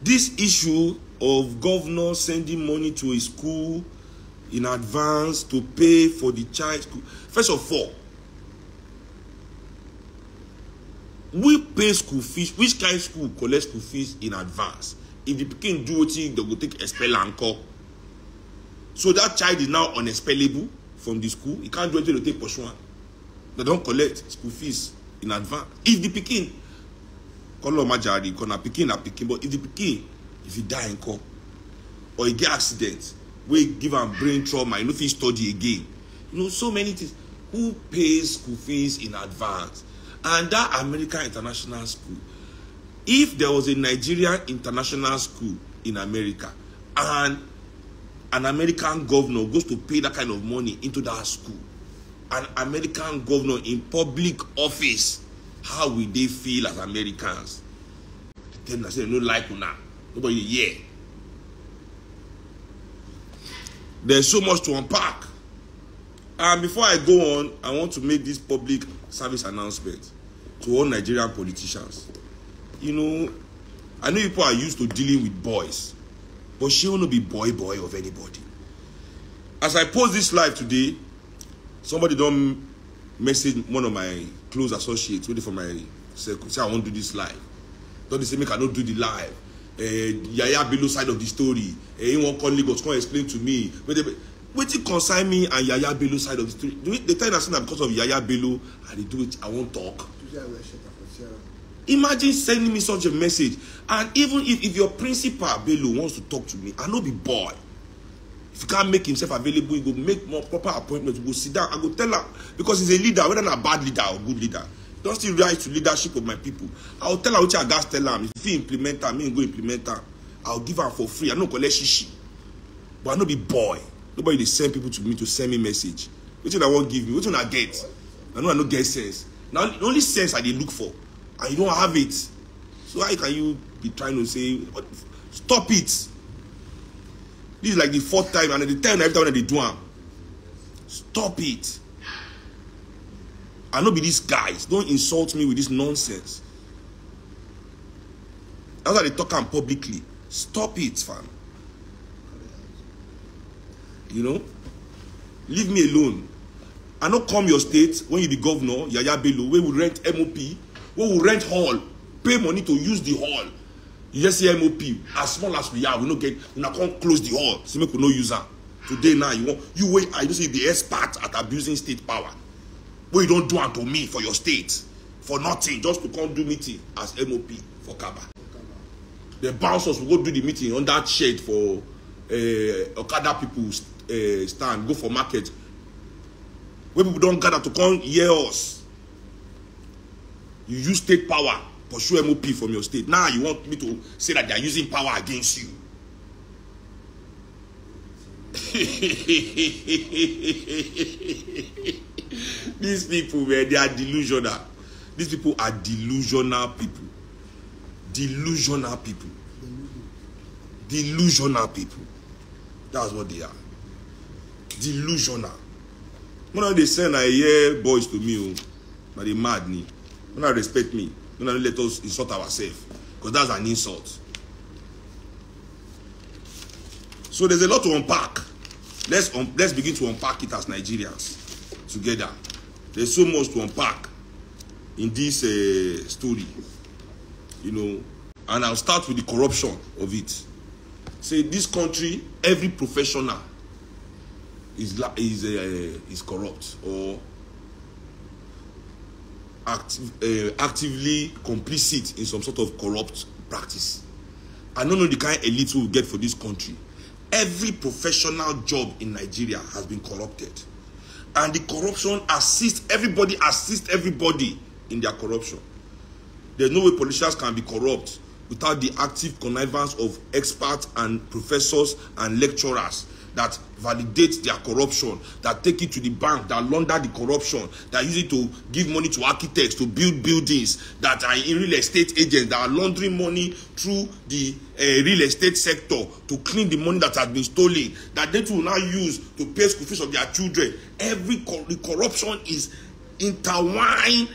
This issue of governor sending money to a school in advance to pay for the child school. First of all, we pay school fees. Which kind of school collect school fees in advance? If the pikin do what they go take expel and call. So that child is now unexpellable from the school. He can't do anything to take pursue. They don't collect school fees in advance. If the pikin, call majority, call na pikin, but if the pikin, if he die in call or he get accident, we give him brain trauma, you know, if he study again. You know, so many things. Who pays school fees in advance? And that American international school, if there was a Nigerian international school in America and an American governor goes to pay that kind of money into that school, an American governor in public office, how will they feel as Americans? Then I say, no like una. Nobody here. There's so much to unpack. And before I go on, I want to make this public service announcement to all Nigerian politicians. You know, I know people are used to dealing with boys, but she will not be boy of anybody. As I post this live today, somebody don't message one of my close associates waiting for my circle, say I won't do this live. Don't they say make I not do the live? Yahaya Bello side of the story. He won't call Lagos, come explain to me. Wait till consign me and Yahaya Bello side of the story. They tell us that because of Yahaya Bello and they do it, I won't talk. Imagine sending me such a message. And even if your principal Bello wants to talk to me, I know be boy. If he can't make himself available, he go make more proper appointments, go sit down, I go tell her, because he's a leader, whether not a bad leader or good leader. Don't still rise to leadership of my people. I'll tell her which I got tell her. If he implement her, me go implement her. I'll give her for free. I no collect shishi. But I no be boy. Nobody they send people to me to send me message. Which one I won't give me? Which one I get? I know I no get sense. Now the only sense I they look for, and you don't have it. So how can you be trying to say stop it? This is like the fourth time, and the time every time that they do them. Stop it. I know be these guys. Don't insult me with this nonsense. That's why they talk am publicly. Stop it, fam. You know? Leave me alone. I not come your state when you be governor, Yahaya Bello, where we rent MOP, where we rent hall, pay money to use the hall. You just say MOP, as small as we are, we not can't close the hall. So make we no use her. Today now you wait, I just say the expert at abusing state power. But you don't do it to me for your state, for nothing, just to come do meeting as MOP for Kaba. The bouncers will go do the meeting on that shed for Okada people stand, go for market. When people don't gather to come hear us, you use state power, pursue MOP from your state. Now you want me to say that they are using power against you. These people, man, they are delusional. These people are delusional people. Delusional people. Delusional people. That's what they are. Delusional. When they send I hear boys to me, but they mad me. When they respect me, when they let us insult ourselves, because that's an insult. So there's a lot to unpack. Let's begin to unpack it as Nigerians together. There's so much to unpack in this story, you know. And I'll start with the corruption of it. Say this country, every professional is corrupt or actively complicit in some sort of corrupt practice. I don't know the kind of elite we will get for this country. Every professional job in Nigeria has been corrupted. And the corruption assists everybody in their corruption. There's no way politicians can be corrupt without the active connivance of experts and professors and lecturers that validate their corruption, that take it to the bank, that launder the corruption, that use it to give money to architects to build buildings, that are in real estate agents, that are laundering money through the real estate sector to clean the money that has been stolen, that they will now use to pay school fees of their children. The corruption is intertwine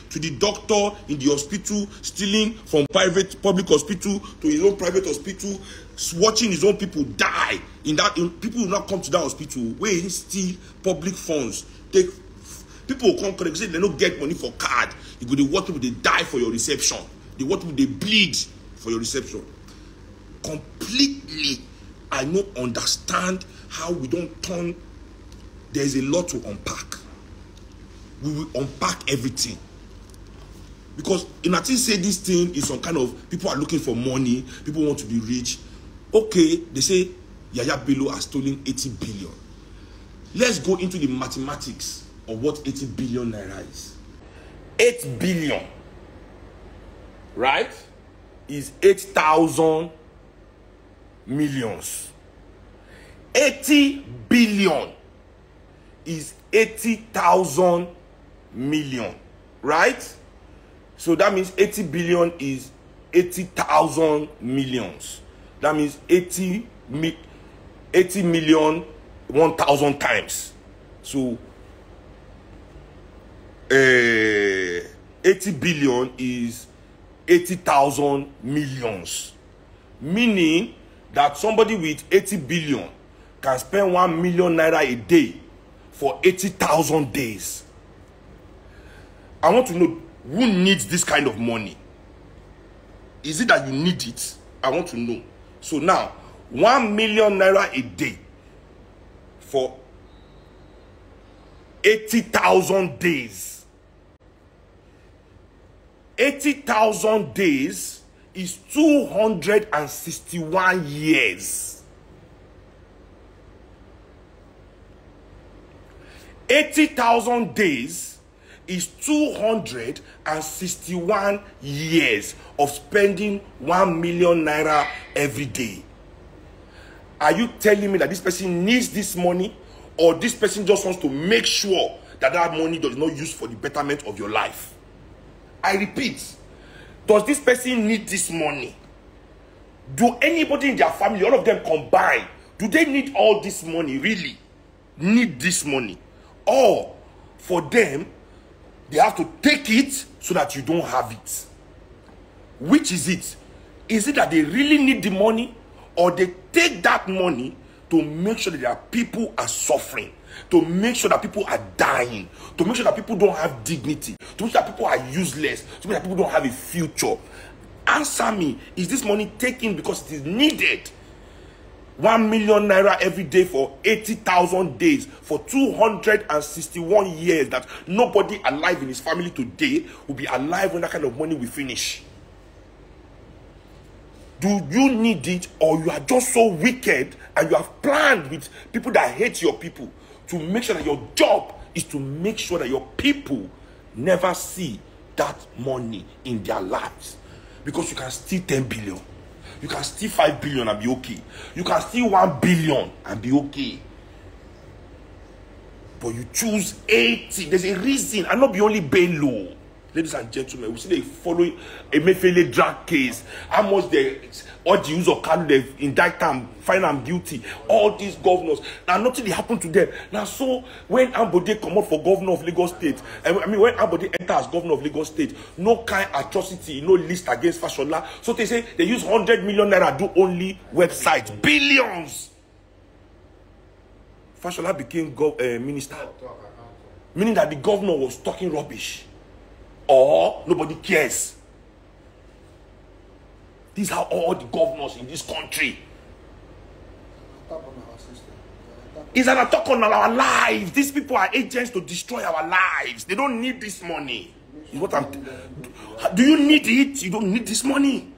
to the doctor in the hospital, stealing from public hospital to his own private hospital, watching his own people die. People will not come to that hospital where he steal public funds. People will come correct, say they don't get money for card. You go to watch people, they die for your reception. They watch people, they bleed for your reception. Completely, I don't understand how we don't turn. There's a lot to unpack. We will unpack everything. Because in a thing say this thing is some kind of, people are looking for money, people want to be rich. Okay, they say Yahaya Bello has stolen 80 billion. Let's go into the mathematics of what 80 billion naira is. 8 billion, right, is 8,000 millions. 80 billion is 80,000 million, right? So that means 80 billion is 80,000 millions. That means 80 million 1,000 times. So 80 billion is 80,000 millions. Meaning that somebody with 80 billion can spend 1 million naira a day for 80,000 days. I want to know who needs this kind of money. Is it that you need it? I want to know. So now, 1 million naira a day for 80,000 days. 80,000 days is 261 years. 80,000 days is 261 years of spending 1 million naira every day. Are you telling me that this person needs this money, or this person just wants to make sure that that money does not use for the betterment of your life? I repeat, does this person need this money? Do anybody in their family, all of them combined, do they need all this money, really? Need this money? Or for them, they have to take it so that you don't have it? Which is it? Is it that they really need the money, or they take that money to make sure that their people are suffering, to make sure that people are dying, to make sure that people don't have dignity, to make sure that people are useless, to make sure that people don't have a future? Answer me. Is this money taken because it is needed? 1 million naira every day for 80,000 days for 261 years, that nobody alive in his family today will be alive when that kind of money will finish. Do you need it, or you are just so wicked and you have planned with people that hate your people to make sure that your job is to make sure that your people never see that money in their lives? Because you can steal 10 billion. You can steal 5 billion and be okay. You can steal 1 billion and be okay. But you choose 80. There's a reason. And not be only Bello. Ladies and gentlemen, we see they follow a Mefele drag case. How much all the use of card they indict them, find them guilty. All these governors. Now nothing happened to them. Now so when Ambode come up for governor of Lagos State, I mean when Ambode enters as governor of Lagos State, no kind atrocity, no list against Fashola. So they say they use 100 million naira do only websites, billions. Fashola became minister, meaning that the governor was talking rubbish. Or nobody cares. These are all the governors in this country. It's an attack on our lives. These people are agents to destroy our lives. They don't need this money. Is what I'm. Do you need it? You don't need this money.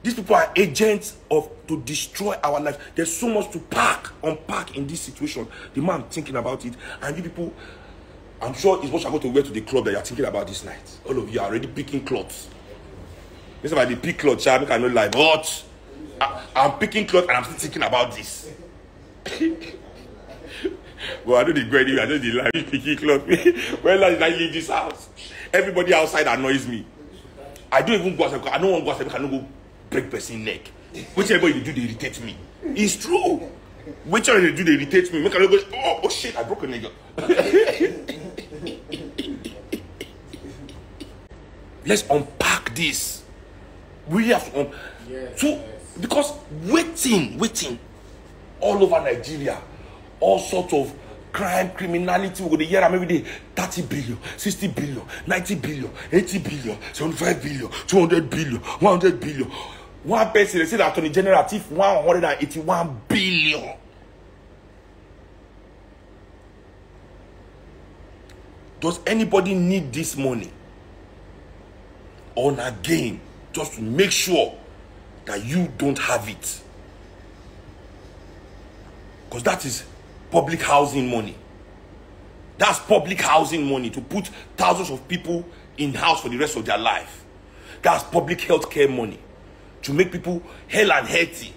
These people are agents to destroy our lives. There's so much to unpack in this situation. The more I'm thinking about it, and you people, I'm sure it's what you're going to wear to the club that you're thinking about this night. All of you are already picking clothes. This is about the pick clothes, I cannot lie. But I'm picking clothes and I'm still thinking about this. Well, I know the great, I know the life picking clothes. When last did I leave this house? Everybody outside annoys me. I don't even go outside because I don't want to go outside because I don't go break person's neck. Whichever you do, they irritate me. It's true. Which one they do, they irritate me. Make I go, oh shit, I broke a nigga. Let's unpack this. We have to because waiting all over Nigeria, all sorts of crime, criminality, we're going to hear them every day. 30 billion, 60 billion, 90 billion, 80 billion, 75 billion, 200 billion, 100 billion. One person, they say that Attorney General thief 181 billion. Does anybody need this money? On again, just to make sure that you don't have it. Because that is public housing money. That's public housing money to put thousands of people in house for the rest of their life. That's public health care money to make people hell and healthy.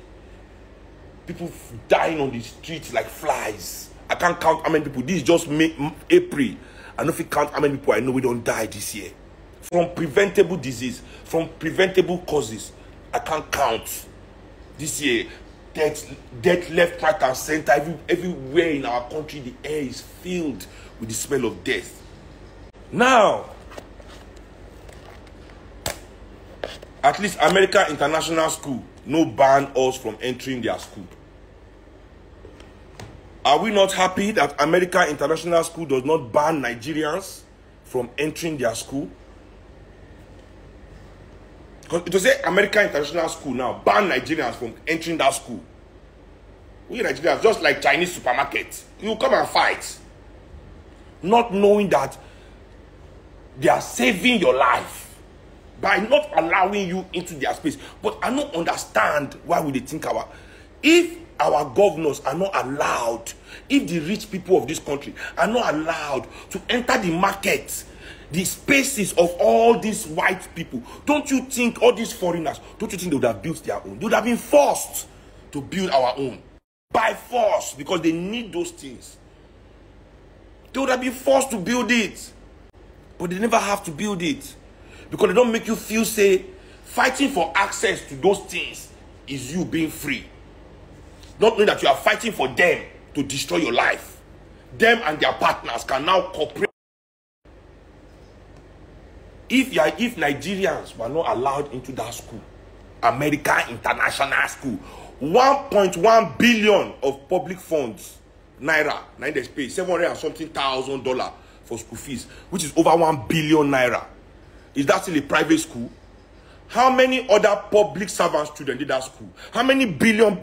People dying on the streets like flies. I can't count how many people. This is just April. I don't know if you count how many people I know we don't die this year. From preventable disease, from preventable causes. I can't count. This year, death left, right, and center. Everywhere in our country, the air is filled with the smell of death. Now, at least American International School no ban us from entering their school. Are we not happy that American International School does not ban Nigerians from entering their school? Because it will say American International School now ban Nigerians from entering that school. We Nigerians, just like Chinese supermarket, you come and fight, not knowing that they are saving your life by not allowing you into their space. But I don't understand why would they think if our governors are not allowed, if the rich people of this country are not allowed to enter the market, the spaces of all these white people, don't you think all these foreigners, don't you think they would have built their own? They would have been forced to build our own by force because they need those things. They would have been forced to build it, but they never have to build it because they don't make you feel, say, fighting for access to those things is you being free. Not knowing that you are fighting for them to destroy your life. Them and their partners can now cooperate. If Nigerians were not allowed into that school, American International School, 1.1 billion of public funds, naira, now they pay $700 and something thousand for school fees, which is over 1 billion naira. Is that still a private school? How many other public servant students did that school? How many billion,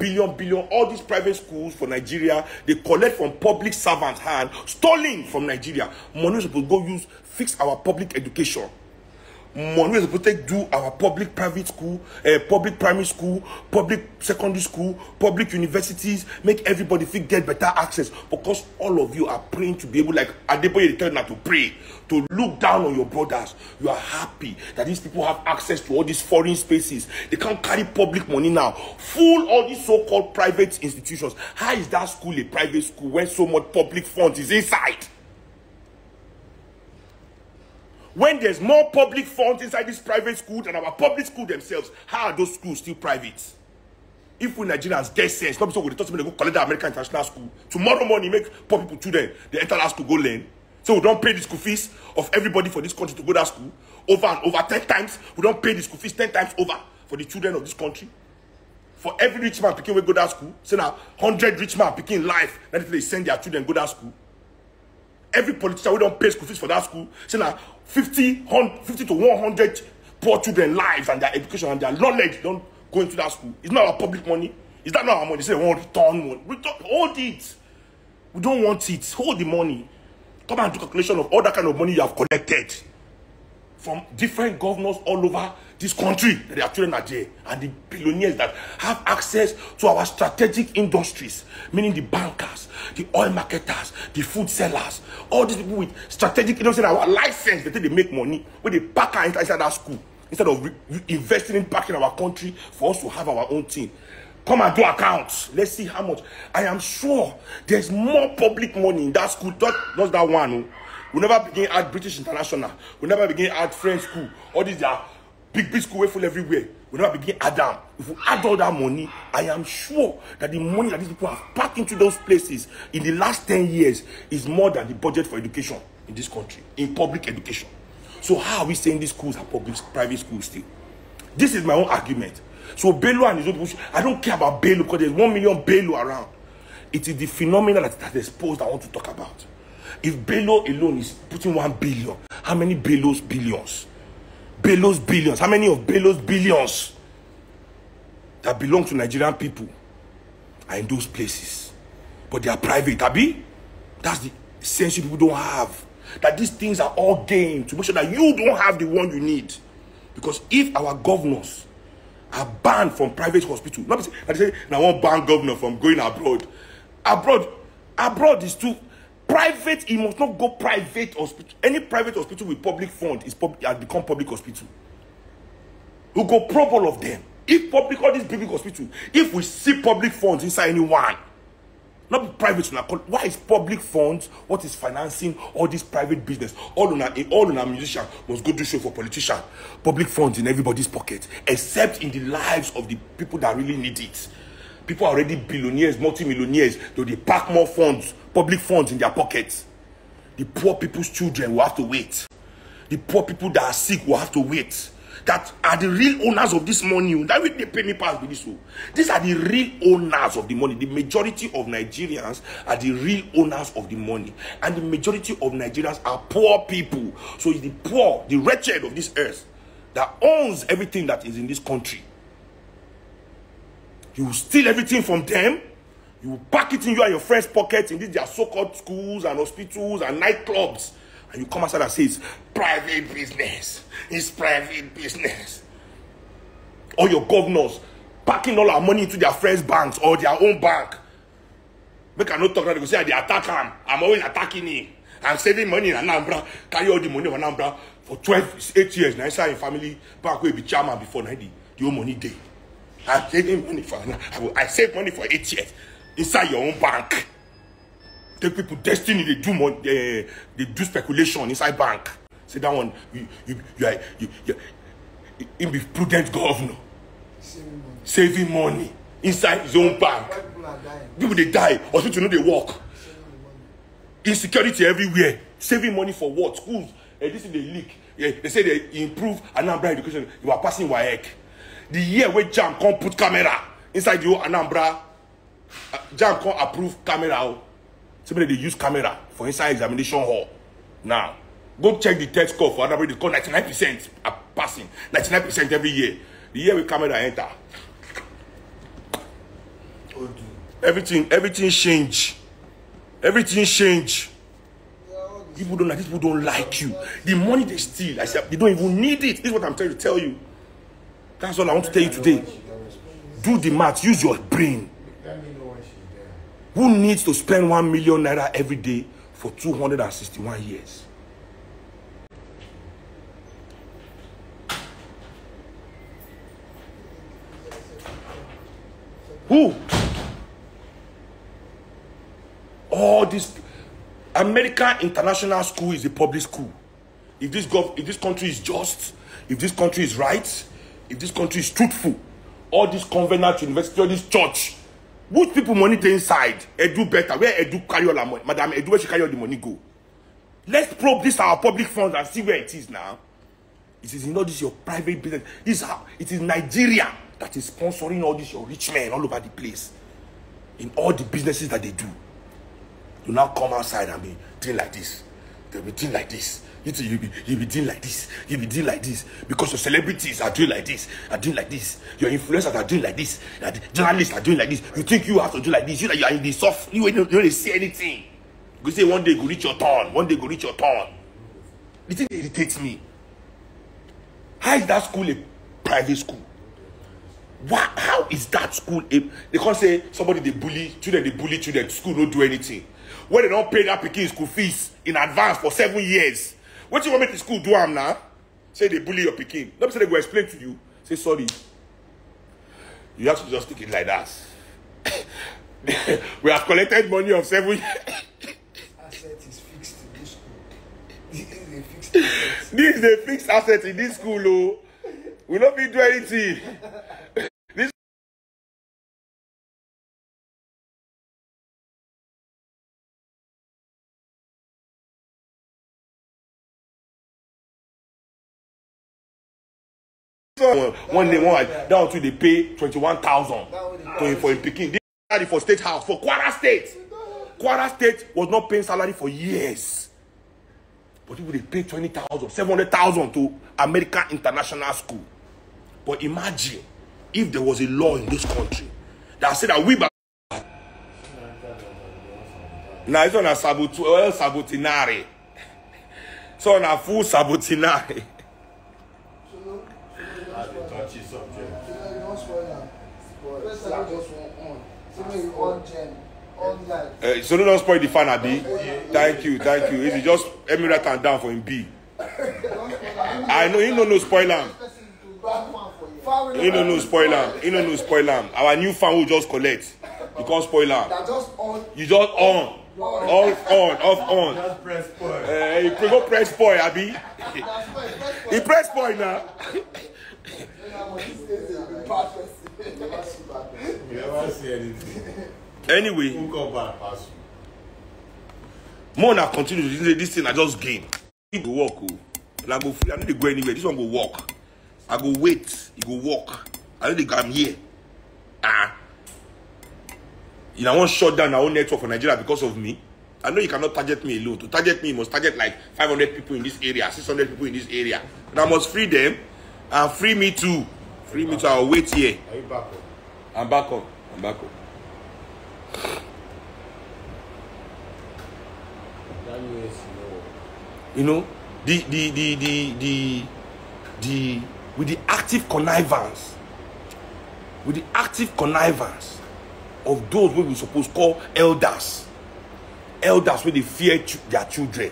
all these private schools for Nigeria, they collect from public servants' hand, stolen from Nigeria. Money is supposed to go use, fix our public education. Money is supposed to do our public private school, public primary school, public secondary school, public universities, make everybody get better access. Because all of you are praying to be able, like Adeboye tell you to pray, to look down on your brothers. You are happy that these people have access to all these foreign spaces. They can't carry public money now. Fool all these so-called private institutions. How is that school a private school when so much public funds is inside? When there's more public funds inside this private school than our public school themselves, how are those schools still private? If we Nigerians get sense, not because we talk to them, they go collect the American International School. Tomorrow morning, make poor people children, they enter that school, go learn. So we don't pay the school fees of everybody for this country to go to that school over and over 10 times. We don't pay the school fees 10 times over for the children of this country. For every rich man picking, we go to that school. Say now 100 rich man picking life, then they send their children go to that school. Every politician, we don't pay school fees for that school. Say now 50 to 100 poor children lives and their education and their knowledge don't go into that school. It's not our public money. Is that not our money? They say we want return money. Hold it. We don't want it. Hold the money. Come and do calculation of all that kind of money you have collected from different governors all over this country. Their children are there, and the billionaires that have access to our strategic industries, meaning the bankers, the oil marketers, the food sellers, all these people with strategic industries, our license, they think they make money when they pack our inside that school instead of investing in back in our country for us to have our own thing. Come and do accounts. Let's see how much. I am sure there's more public money in that school. Not that one. We never begin at British International. We never begin at French school. All these are Big school way full everywhere. We never begin add down. If we add all that money, I am sure that the money that these people have packed into those places in the last 10 years is more than the budget for education in this country, in public education. So how are we saying these schools are private schools still? This is my own argument. So Bello and his own people, I don't care about Bello because there's 1 million Bello around. It is the phenomenon that is exposed I want to talk about. If Bello alone is putting 1 billion, how many Bello's billions? Bello's billions. How many of Bello's billions that belong to Nigerian people are in those places? But they are private, Abi? That's the sense people don't have. That these things are all game to make sure that you don't have the one you need. Because if our governors are banned from private hospitals, not they say, now one ban governor from going abroad. Abroad is too private. He must not go private hospital. Any private hospital with public fund has become public hospital. We go probe all of them. If public, all these public hospitals, if we see public funds inside anyone, not private. Why is public funds? What is financing all this private business? All on our musician must go do show for politician. Public funds in everybody's pocket, except in the lives of the people that really need it. People are already billionaires, multi-millionaires, though they pack more funds, public funds in their pockets. The poor people's children will have to wait. The poor people that are sick will have to wait. That are the real owners of this money. That will they pay me pass with this. These are the real owners of the money. The majority of Nigerians are the real owners of the money. And the majority of Nigerians are poor people. So it's the poor, the wretched of this earth that owns everything that is in this country. You will steal everything from them. You will pack it in you and your friends' pockets in these their so-called schools and hospitals and nightclubs. And you come outside and say it's private business. It's private business. Or your governors packing all our money into their friends' banks or their own bank. Make I not talk that they go say they attack him. I'm always attacking him. I'm saving money in Anambra. Carry all the money in Anambra for 8 years. Now inside your family bank will be chairman before now the own money day. I'm saving money for I save money for 8 years inside your own bank. Take people destiny, they do money, they do speculation inside bank. Say that one, you be prudent governor. Saving money inside his own bank. People they die, hospital know they work. Insecurity everywhere. Saving money for what? Schools. This is the leak. They say they improve Anambra education. You are passing WAEC. The year where Jam can't put camera inside the Anambra, Jam can't approve camera. Somebody they use camera for inside examination hall. Now, go check the test score for Anambra. They call 99% are passing. 99% every year. The year with camera enter. Everything change. Everything change. People don't like this. People don't like you. The money they steal, I said, they don't even need it. This is what I'm trying to tell you. That's all I want to tell you today. Do the math. Use your brain. Who needs to spend 1 million naira every day for 261 years? Who? All this American International School is a public school. If this country is just, if this country is right, if this country is truthful, all this convenant university, all this church, which people money they inside? Edu better. Where Edu carry all our money? Madam Edu, where she carry all the money go? Let's probe this our public funds and see where it is now. It is not this your private business. This how it is Nigeria that is sponsoring all this your rich men all over the place. In all the businesses that they do. You now come outside and be doing like this. They'll be doing like this. You be doing like this. You be doing like this. Because your celebrities are doing like this. Are doing like this. Your influencers are doing like this. The journalists are doing like this. You think you have to do like this. You are in the soft. You don't see anything. You say one day go reach your turn. One day go reach your turn. The thing irritates me. How is that school a private school? How is that school a... They can't say somebody they bully children. School don't do anything. When they don't pay that picking school fees in advance for 7 years. What you want me to school do now? Say they bully your picking. Let me say they go explain to you. Say sorry. You have to just take it like that. We have collected money of 7 years. Asset is fixed in this school. This is a fixed asset in this school, oh. We not be do anything. This one day, that was they pay 21,000 for him picking. They salary for State House for Kwara State. Kwara State was not paying salary for years. But people they pay 20,000, 700,000 to American International School. But imagine if there was a law in this country that said that we now it's on a sabotinare. So on a full sabotinare. So don't spoil the fan, Abi. Thank you. If you just let me write and down for him B. I know he no spoil him. He no spoil him. Our new fan will just collect. You can't spoil him. You just on. Off on. Just press spoil. You go press spoil, Abi. He press spoil now. You never see anything. Anyway, more now continue this thing. I just gain. It go walk, and I go free. I don't need to go anywhere. This one go walk. I go wait. It go walk. I don't think I'm here. You know, I want shut down our own network for Nigeria because of me. I know you cannot target me alone. To target me, you must target like 500 people in this area, 600 people in this area. And I must free them and free me too. Free me too. I'll wait here. Are you back on? I'm back on. You know, with the active connivance of those what we supposed to call elders where they fear their children.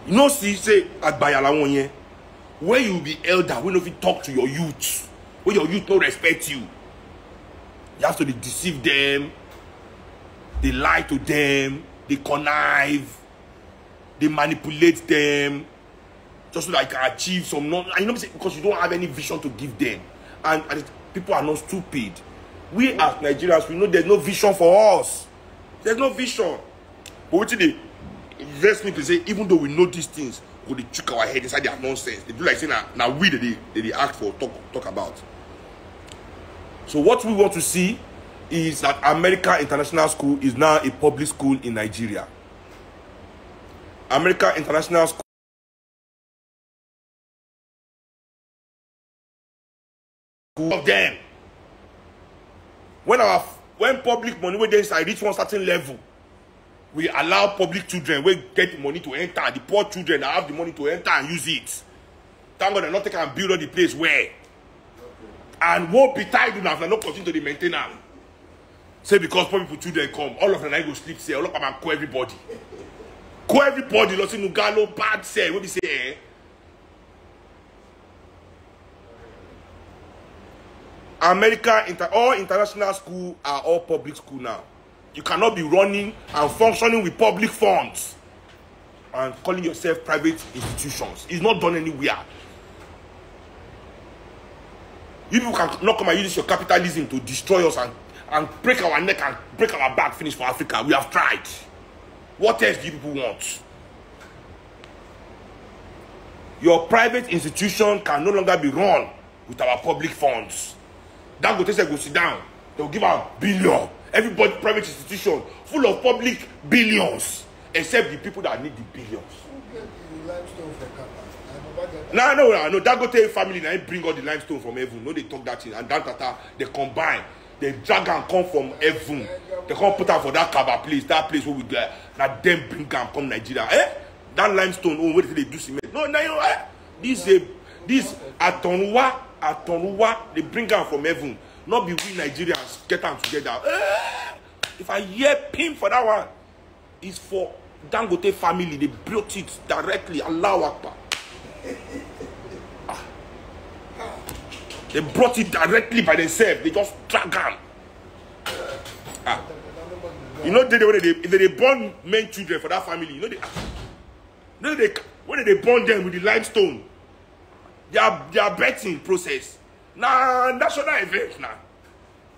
You know, see, say Agbayala one year, where you be elder, when you talk to your youth, where your youth don't respect you. You have to deceive them, they lie to them, they connive, they manipulate them, just so that you can achieve some because you don't have any vision to give them. And people are not stupid. We as Nigerians, we know there's no vision for us. There's no vision. But what they vex me to say, even though we know these things, we they trick our head inside their nonsense. They do like saying now we they act for talk about. So what we want to see is that American International School is now a public school in Nigeria. American International School of them. When public money when they inside reach one certain level, we allow public children we get the money to enter. The poor children that have the money to enter and use it. Thank God they're not taking and build on the place where. And won't be tied enough and not continue to the maintenance. Say because poor people children come, all of them I go sleep say, all of them and call everybody. Call everybody, lost in Nugalo, bad say, what we say, eh? All international schools are all public school now. You cannot be running and functioning with public funds and calling yourself private institutions. It's not done anywhere. You people cannot come and use your capitalism to destroy us and break our neck and break our back, finish for Africa. We have tried. What else do you people want? Your private institution can no longer be run with our public funds. That go take go sit down. They will give out billion. Everybody private institution full of public billions, except the people that need the billions. No. Dangote family now bring all the limestone from heaven. No, they talk that thing and that tata they combine. They drag and come from heaven. They come put out for that Kaba place, that place where we get. Now them bring and come Nigeria. That limestone. Oh, what they do cement? No, now this Atonwa, they bring them from heaven. Not be we Nigerians get them together. If I hear pim for that one, it's for Dangote family. They built it directly. Allahu Akbar. They brought it directly by themselves. They just drag them. You know, they born men children for that family. You know, when they born them with the limestone, their betting process. Now, national event now.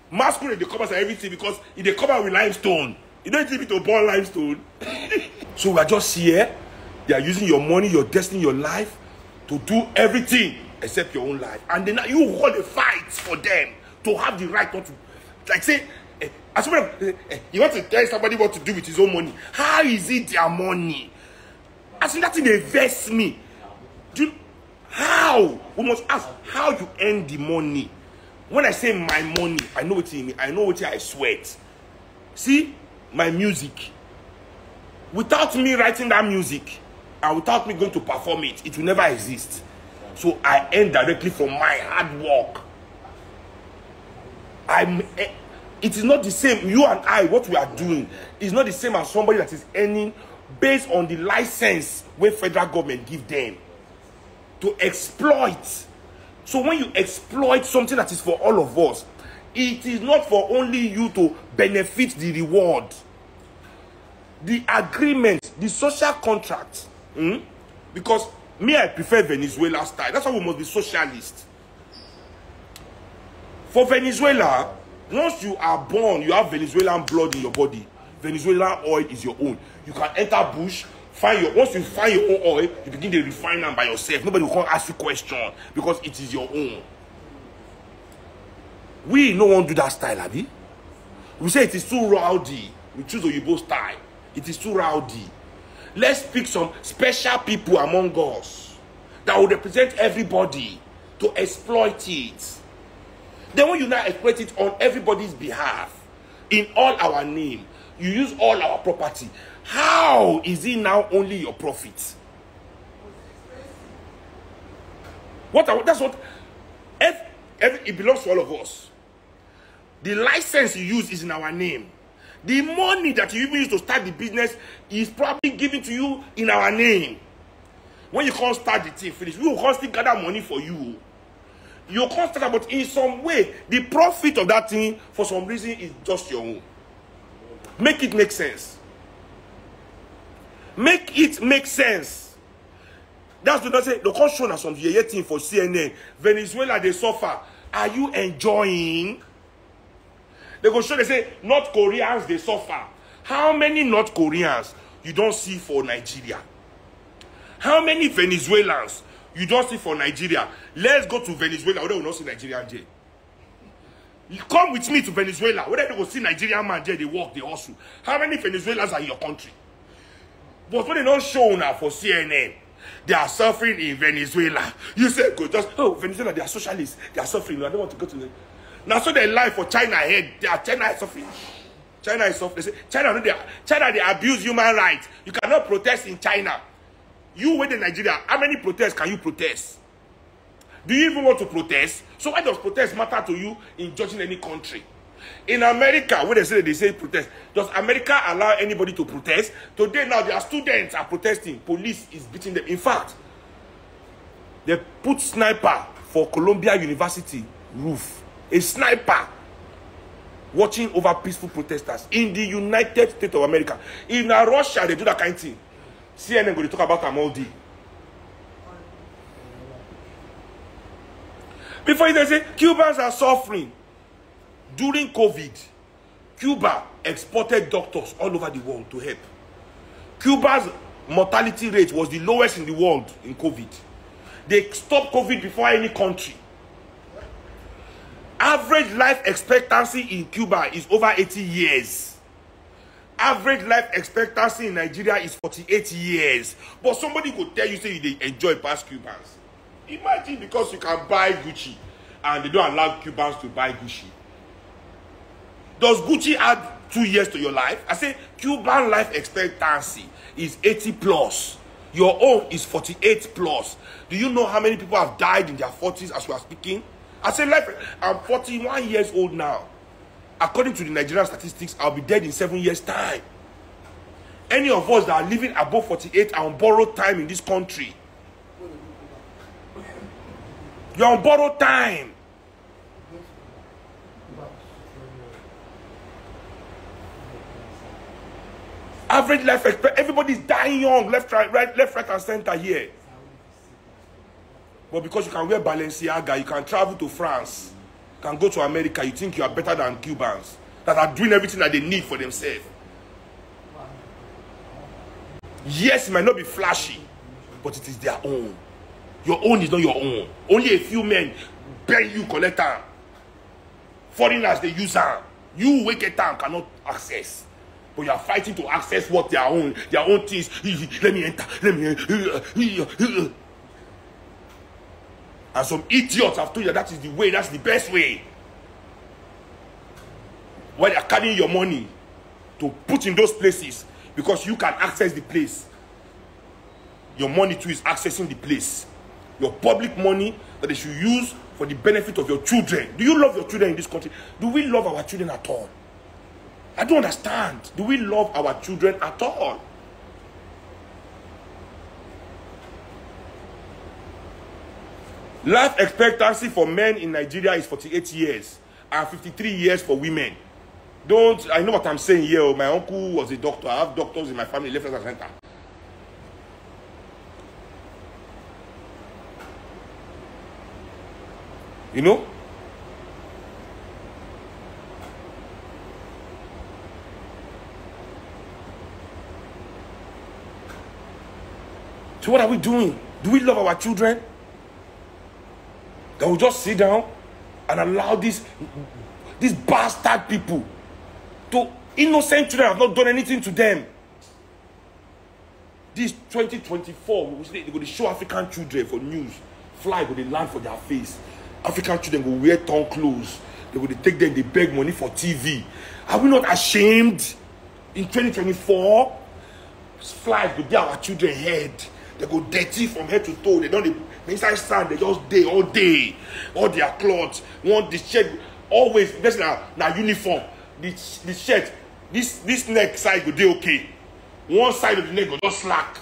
Masquerade, they cover everything because if they cover with limestone, you don't need to burn limestone. So we are just here. They are using your money, your destiny, your life to do everything except your own life. And then you hold a fight for them to have the right not to, like say, as you want to tell somebody what to do with his own money. How is it their money? As in that thing they vex me. How? We must ask how you earn the money. When I say my money, I know what you mean. I know what I sweat. See, my music. Without me writing that music, and without me going to perform it, it will never exist. So I earn directly from my hard work. It is not the same. You and I, what we are doing, is not the same as somebody that is earning based on the license where federal government give them to exploit. So when you exploit something that is for all of us, it is not for only you to benefit the reward. The agreement, the social contract, because me, I prefer Venezuela style. That's why we must be socialist. For Venezuela, once you are born, you have Venezuelan blood in your body. Venezuelan oil is your own. You can enter bush, once you find your own oil, you begin to refine them by yourself. Nobody will come ask you question because it is your own. We no one do that style, Abi. We say it is too rowdy. We choose Oyibo style. It is too rowdy. Let's pick some special people among us that will represent everybody to exploit it. Then when you now exploit it on everybody's behalf, in all our name, you use all our property, how is it now only your profit? That's what it belongs to all of us. The license you use is in our name. The money that you even use to start the business is probably given to you in our name. When you can't start the thing, finish, we will constantly gather money for you. You can't start, but in some way, the profit of that thing, for some reason, is just your own. Make it make sense. Make it make sense. That's what I say. The can't show us some thing for CNN. Venezuela, they suffer. Are you enjoying? They go show, they say, North Koreans, they suffer. How many North Koreans you don't see for Nigeria? How many Venezuelans you don't see for Nigeria? Let's go to Venezuela, whether we not see Nigerian jail. Come with me to Venezuela, whether they will see Nigerian man jail, they work, they hustle. How many Venezuelans are in your country? But when they don't show now for CNN, they are suffering in Venezuela. You say, go just, oh, Venezuela, they are socialists. They are suffering. I don't want to go to them. Now, so they lie for China ahead. China is suffering. China is suffering. They say, China, they abuse human rights. You cannot protest in China. You wait in Nigeria. How many protests can you protest? Do you even want to protest? So why does protest matter to you in judging any country? In America, when they say protest, does America allow anybody to protest? Today now, their students are protesting. Police is beating them. In fact, they put sniper for Columbia University roof. A sniper watching over peaceful protesters in the United States of America. In Russia, they do that kind of thing. CNN going to talk about them all day. Before they say Cubans are suffering. During COVID, Cuba exported doctors all over the world to help. Cuba's mortality rate was the lowest in the world in COVID. They stopped COVID before any country. Average life expectancy in Cuba is over 80 years. Average life expectancy in Nigeria is 48 years. But somebody could tell you, say they enjoy past Cubans. Imagine, because you can buy Gucci and they don't allow Cubans to buy Gucci. Does Gucci add 2 years to your life? I say Cuban life expectancy is 80 plus. Your own is 48 plus. Do you know how many people have died in their 40s as we are speaking? I say life, I'm 41 years old now. According to the Nigerian statistics, I'll be dead in 7 years' time. Any of us that are living above 48 are on borrowed time in this country. You're on borrowed time. Average life expectancy, everybody's dying young, left, right, and center here. But because you can wear Balenciaga, you can travel to France, you can go to America, you think you are better than Cubans that are doing everything that they need for themselves. Yes, it might not be flashy, but it is their own. Your own is not your own. Only a few men beg you collect them. Foreigners, they use them. You wicked time cannot access. But you are fighting to access what their own things. Let me enter. Let me. And some idiots have told you that is the way, that's the best way. Why they are carrying your money to put in those places because you can access the place. Your money too is accessing the place. Your public money that they should use for the benefit of your children. Do you love your children in this country? Do we love our children at all? I don't understand. Do we love our children at all? Life expectancy for men in Nigeria is 48 years and 53 years for women. I know what I'm saying here. My uncle was a doctor. I have doctors in my family left, right, and center. You know? So what are we doing? Do we love our children? That we just sit down and allow these bastard people to innocent children have not done anything to them. This 2024, they're going to show African children for news. Fly go they land for their face. African children will wear torn clothes. They will take them, they beg money for TV. Are we not ashamed? In 2024, flies go there our children head. They go dirty from head to toe. They don't inside sand. They just day all day. All their clothes. One the shirt always. That's now uniform. The shirt. This neck side go dey okay. One side of the neck go just slack.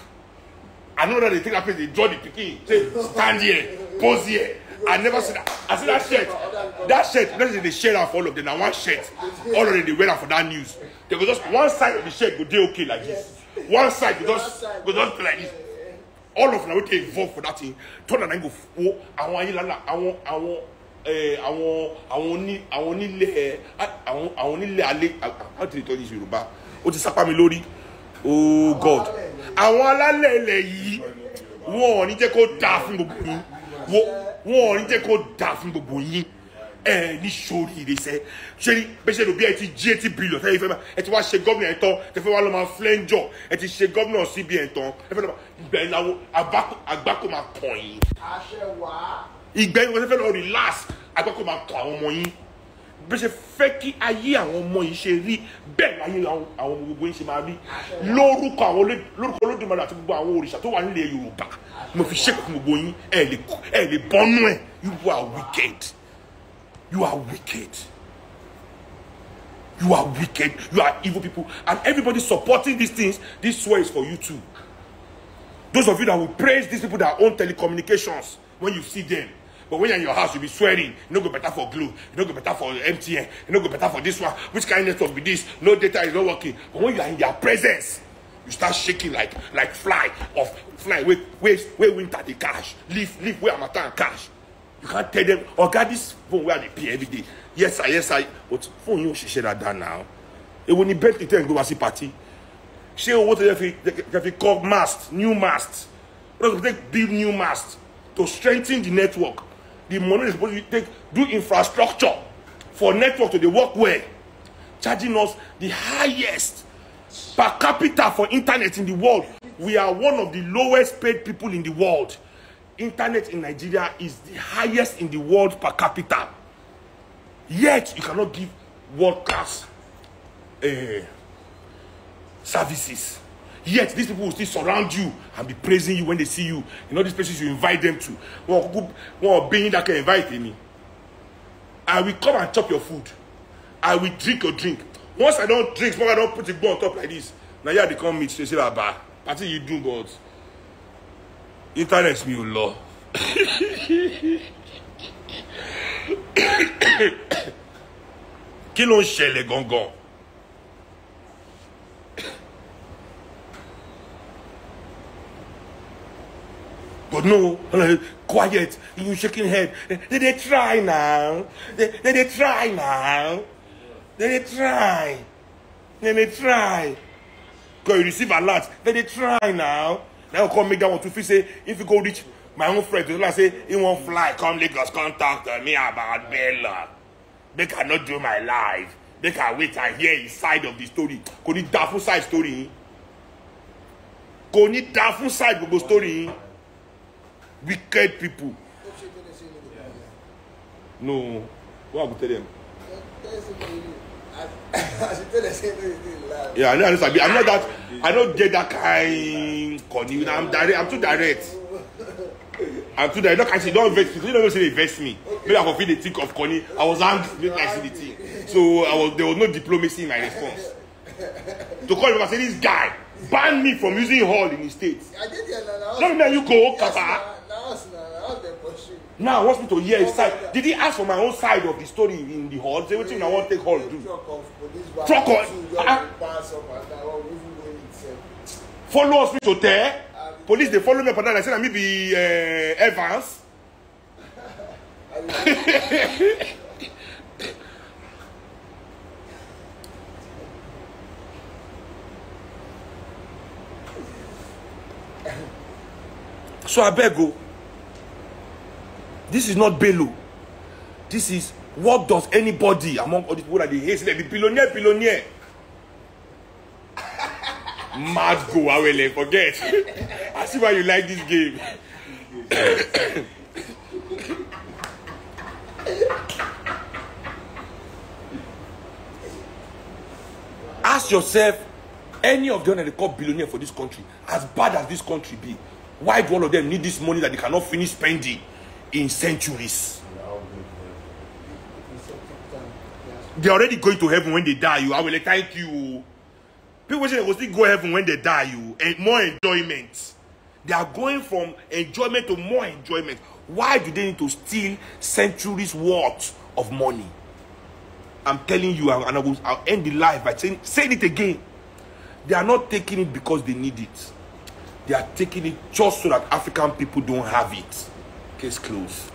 I know that they take that place. They draw the picking. Say stand here, pose here. I never see that. I see that shirt. That shirt. That's the shirt of all of them. Now one shirt. All of them they wear for that news. They go just one side of the shirt go dey okay like this. One side go just play like this. All of them will take involved for that thing. Turn and I go. How do you tell this Yoruba? O ti sapa mi lórí. Oh God. Àwọn alálẹ̀ yìí wọ́n ní jẹ́ kó dá fún gbogbo yín. Wọ́n ní jẹ́ kó dá fún gbogbo yín. Ní sórí ire ṣe. Ṣé bí ṣe ló bí ẹ ti jí 80 billion tẹ́ fẹ́ ẹ ti wá ṣe gómìnà ẹ̀ tán tẹ́ fẹ́ wá lọ máa flenjo ẹ ti ṣe gómìnà CBN tán ẹ fẹ́ lọ ìgbẹ̀yìn làwọn àgbákò máa kàn yín. Ìgbẹ̀yìn wọn fẹ́ lọ relax àgbákò máa kàn àwọn ọmọ yín. Bí ṣe fẹ́ kí ayé àwọn ọmọ yìí ṣe rí bẹ́ẹ̀ láyé àwọn ọmọ gbogbo yìí ṣe máa rí lórúkọ Olódùmarè àti gbogbo àwọn òrìṣà tó wà nílẹ̀ Yorùbá mo fi ṣépè fún gbogbo yín ẹ lè bọ́nú ẹ̀. You are wicked. You are wicked. You are wicked. You are evil people. And everybody supporting these things, this swear is for you too. Those of you that will praise these people that own telecommunications when you see them. But when you're in your house, you'll be swearing. You don't go better for Glo. You don't go better for MTN. You don't go better for this one. Which kind of network be this? No data is not working. But when you are in their presence, you start shaking like fly. Wait, winter the cash. Leave where I'm at cash. You can't tell them, oh God, this phone where they pay every day. Yes, I. But phone you should share that now. It will need better to go to party. Share what they call mast, new mast. They build new mast to strengthen the network. The money is supposed to do infrastructure for network to the work well, charging us the highest per capita for internet in the world. We are one of the lowest paid people in the world. Internet in Nigeria is the highest in the world per capita. Yet you cannot give world-class services. Yet these people will still surround you and be praising you when they see you. You know these places you invite them to. One being that can invite me. I will come and chop your food. I will drink your drink. Once I don't drink, I don't put it on top like this. Now yeah, they come meet. They say, "Baba, party you do, God." Internet me, law. Kí ló ń ṣẹlẹ̀ gangan? But no, quiet. You shaking head. They try now. They try now. They try. They try. Because you receive a lot. They try now. Now come make that one to feel say if you go reach my own friend, to say he won't fly. Come Lagos, come talk to me about Bello. They cannot do my life. They can wait and hear his side of the story. Could it dafu side story? Could it dafu side of the story? Wicked people. No. What will tell them? Yeah, I know. I'm not that. I don't get that kind. I'm direct. I'm too direct. I'm too direct. Look, actually, don't invest me. You don't say they invest me. Maybe I could feel the think of Connie. I was angry when I see the thing. So there was no diplomacy in my response. To call him and say, this guy banned me from using hall in his state. No, you go, Kapa. Now, I want me to hear his side. Did he ask for my own side of the story in the hall? Say, everything I want to take hall do. Truck follow us to there. Police, they follow me up and down. I said, I may be Evans. So I beg you. This is not Bello. This is what does anybody among all these people that they hate say, the billionaire. Mad go, I will forget. I see why you like this game. Ask yourself, any of them that they call billionaire for this country, as bad as this country be, why do all of them need this money that they cannot finish spending in centuries? They're already going to heaven when they die. You, I will thank you. People say they will still go heaven when they die. You, and more enjoyment. They are going from enjoyment to more enjoyment. Why do they need to steal centuries worth of money? I'm telling you, and I'll end the life by saying it again. They are not taking it because they need it. They are taking it just so that African people don't have it. Case closed.